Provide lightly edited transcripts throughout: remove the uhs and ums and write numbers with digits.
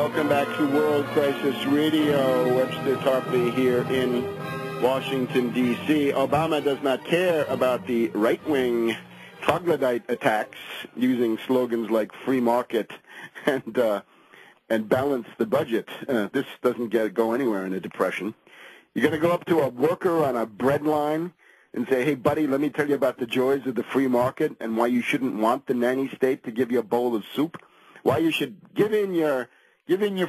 Welcome back to World Crisis Radio. Webster Tarpley here in Washington, D.C. Obama does not care about the right-wing troglodyte attacks using slogans like free market and balance the budget. This doesn't go anywhere in a depression. You're going to go up to a worker on a bread line and say, hey, buddy, let me tell you about the joys of the free market and why you shouldn't want the nanny state to give you a bowl of soup, why you should give in your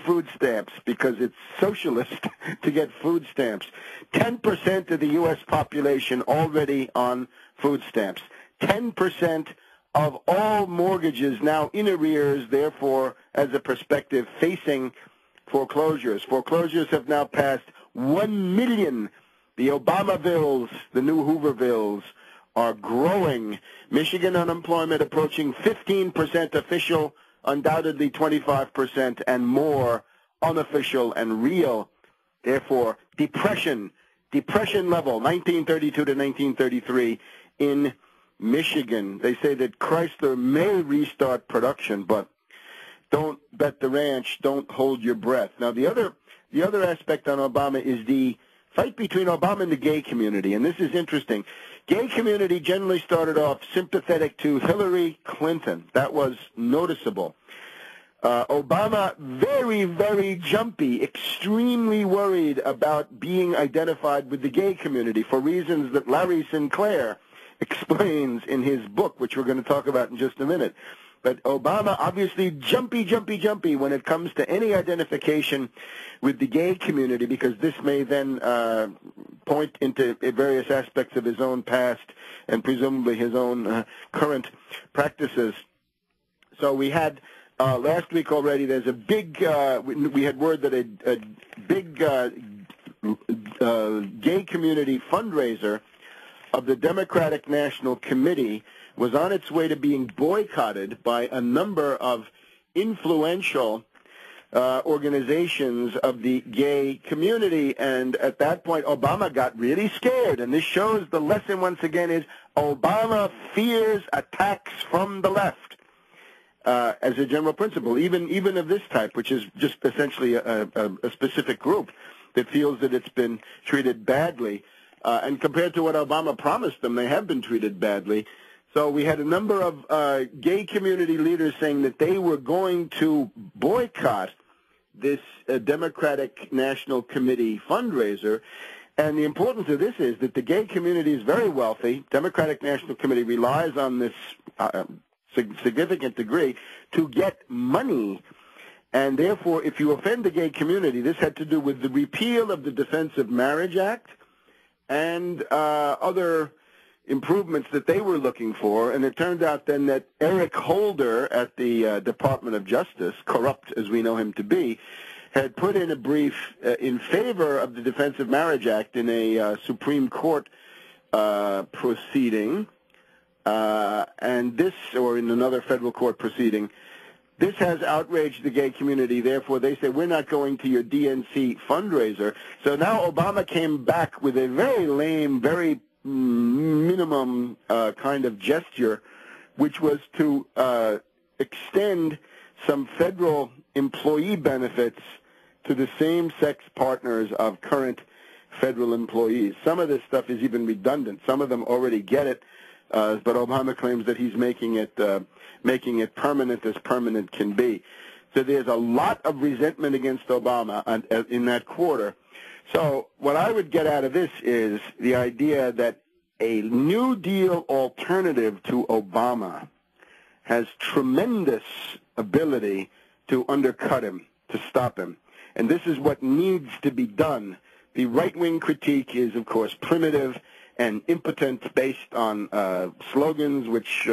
food stamps because it's socialist to get food stamps. 10% of the U.S. population already on food stamps. 10% of all mortgages now in arrears, therefore, as a perspective, facing foreclosures. Foreclosures have now passed 1 million. The Obama bills, the new Hoover bills, are growing. Michigan unemployment approaching 15% official, undoubtedly 25% and more unofficial and real. Therefore, depression level, 1932 to 1933 in Michigan. They say that Chrysler may restart production, but don't bet the ranch, don't hold your breath. Now, the other aspect on Obama is the fight between Obama and the gay community, and this is interesting. Gay community generally started off sympathetic to Hillary Clinton. That was noticeable. Obama, very, very jumpy, extremely worried about being identified with the gay community for reasons that Larry Sinclair explains in his book, which we're going to talk about in just a minute. But Obama obviously jumpy when it comes to any identification with the gay community, because this may then point into various aspects of his own past and presumably his own current practices. So we had last week already, there's a big, we had word that a big gay community fundraiser of the Democratic National Committee was on its way to being boycotted by a number of influential organizations of the gay community. And at that point, Obama got really scared. And this shows the lesson once again is Obama fears attacks from the left as a general principle, even of this type, which is just essentially a specific group that feels that it's been treated badly. And compared to what Obama promised them, they have been treated badly. So we had a number of gay community leaders saying that they were going to boycott this Democratic National Committee fundraiser. And the importance of this is that the gay community is very wealthy. Democratic National Committee relies on this significant degree to get money. And therefore, if you offend the gay community, this had to do with the repeal of the Defense of Marriage Act and other improvements that they were looking for. And it turned out then that Eric Holder at the Department of Justice, corrupt as we know him to be, had put in a brief in favor of the Defense of Marriage Act in a Supreme Court proceeding, and this, or in another federal court proceeding. This has outraged the gay community. Therefore, they say, we're not going to your DNC fundraiser. So now Obama came back with a very lame, very minimum kind of gesture, which was to extend some federal employee benefits to the same-sex partners of current federal employees. Some of this stuff is even redundant. Some of them already get it, but Obama claims that he's making it permanent as permanent can be. So there's a lot of resentment against Obama in that quarter. So what I would get out of this is the idea that a New Deal alternative to Obama has tremendous ability to undercut him, to stop him. And this is what needs to be done. The right-wing critique is, of course, primitive and impotent, based on slogans which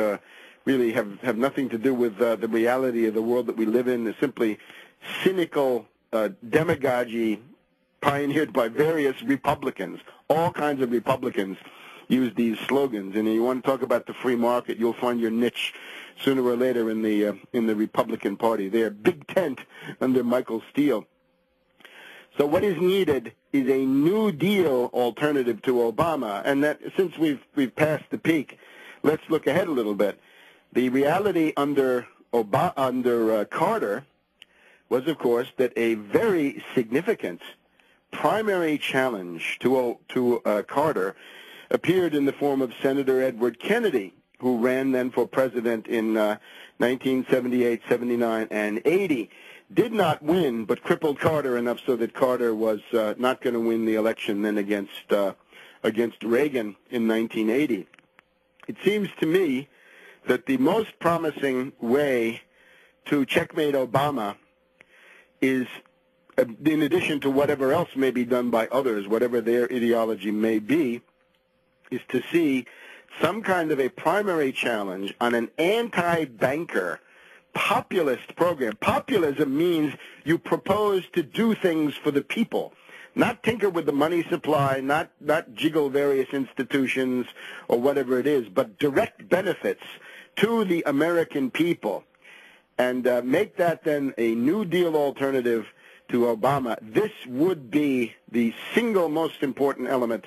really have nothing to do with the reality of the world that we live in. They're simply cynical demagogy pioneered by various Republicans. All kinds of Republicans use these slogans. And you want to talk about the free market, you'll find your niche sooner or later in the Republican Party. They're big tent under Michael Steele. So what is needed is a New Deal alternative to Obama. And that, since we've passed the peak, let's look ahead a little bit. The reality under Carter was, of course, that a very significant primary challenge to Carter appeared in the form of Senator Edward Kennedy, who ran then for president in 1978, 79, and 80. Did not win, but crippled Carter enough so that Carter was not going to win the election then against Reagan in 1980. It seems to me that the most promising way to checkmate Obama is, in addition to whatever else may be done by others, whatever their ideology may be, is to see some kind of a primary challenge on an anti-banker populist program. Populism means you propose to do things for the people, not tinker with the money supply, not jiggle various institutions or whatever it is, but direct benefits to the American people, and make that then a New Deal alternative to Obama. This would be the single most important element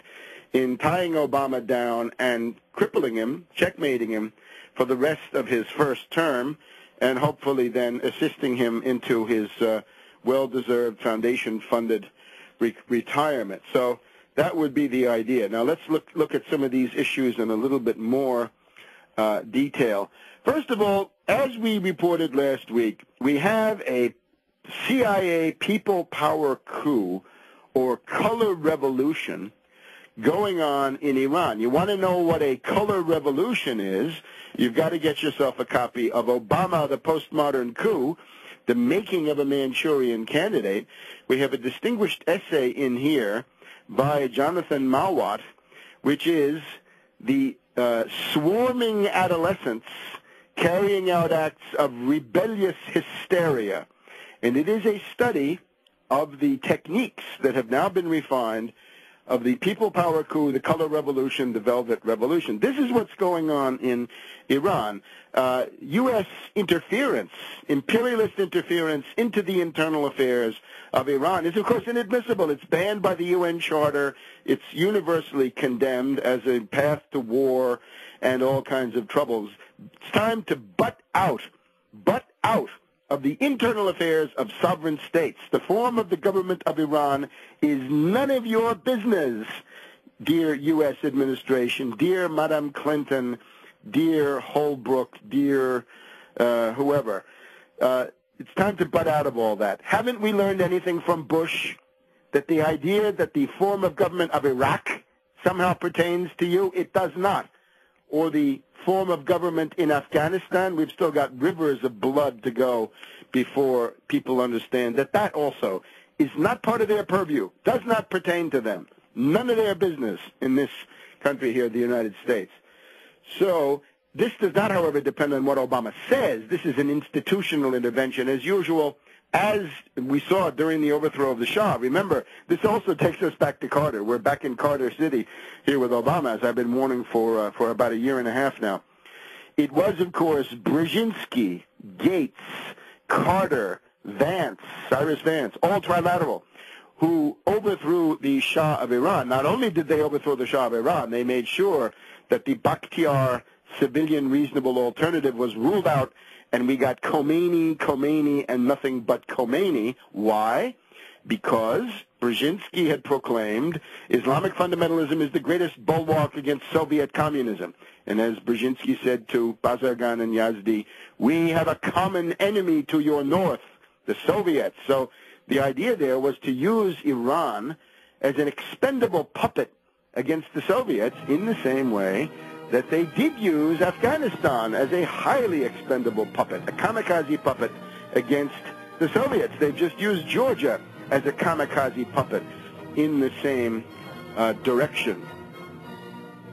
in tying Obama down and crippling him, checkmating him for the rest of his first term, and hopefully then assisting him into his well-deserved foundation-funded retirement. So that would be the idea. Now let's look at some of these issues in a little bit more detail. First of all, as we reported last week, we have a CIA people power coup or color revolution going on in Iran. You want to know what a color revolution is, you've got to get yourself a copy of Obama, the Postmodern Coup, The Making of a Manchurian Candidate. We have a distinguished essay in here by Jonathan Mawat, which is the swarming adolescents carrying out acts of rebellious hysteria. And it is a study of the techniques that have now been refined of the people power coup, the color revolution, the velvet revolution. This is what's going on in Iran. U.S. interference, imperialist interference into the internal affairs of Iran is, of course, inadmissible. It's banned by the UN Charter. It's universally condemned as a path to war and all kinds of troubles. It's time to butt out of the internal affairs of sovereign states. The form of the government of Iran is none of your business, dear U.S. administration, dear Madam Clinton, dear Holbrooke, dear whoever. It's time to butt out of all that. Haven't we learned anything from Bush, that the idea that the form of government of Iraq somehow pertains to you? It does not. Or the form of government in Afghanistan, we've still got rivers of blood to go before people understand that that also is not part of their purview, does not pertain to them. None of their business in this country here, the United States. So this does not, however, depend on what Obama says. This is an institutional intervention, as usual, as we saw during the overthrow of the Shah. Remember, this also takes us back to Carter. We're back in Carter City here with Obama, as I've been warning for about a year and a half now. It was, of course, Brzezinski, Gates, Carter, Vance, Cyrus Vance, all trilateral, who overthrew the Shah of Iran. Not only did they overthrow the Shah of Iran, they made sure that the Bakhtiar civilian reasonable alternative was ruled out, and we got Khomeini, and nothing but Khomeini. Why? Because Brzezinski had proclaimed Islamic fundamentalism is the greatest bulwark against Soviet communism. And as Brzezinski said to Bazargan and Yazdi, we have a common enemy to your north, the Soviets. So the idea there was to use Iran as an expendable puppet against the Soviets in the same way that they did use Afghanistan as a highly expendable puppet, a kamikaze puppet against the Soviets. They've just used Georgia as a kamikaze puppet in the same direction.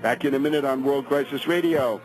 Back in a minute on World Crisis Radio.